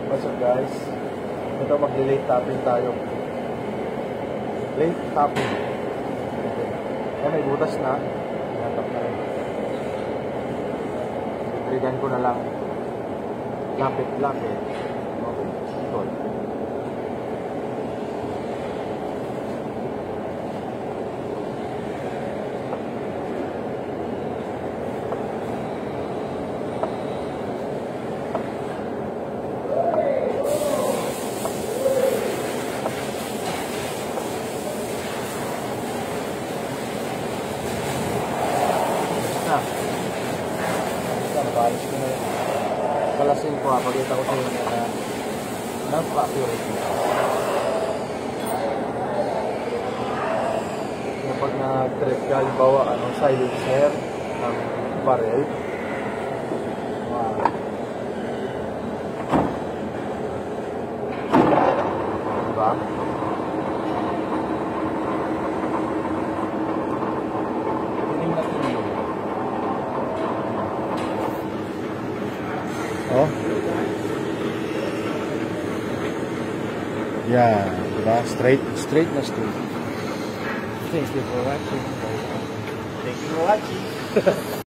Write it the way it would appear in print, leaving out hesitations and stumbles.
What's up guys? Ito mag-late tapping tayo. Late tapping. Ayan, may butas na. Natap na rin. Trigan ko na lang. Lapit. Okay. Ito. Nakalis ko na yun. Kalasin ko ha. Pagkita ko sa inyo na nag-accurate na. Kapag na-trip ka, halimbawa, silencer ng barrel. Diba? Tining na tining. Oh. Yeah, diba? Straight na straight. Thanks for watching. Thank you for watching.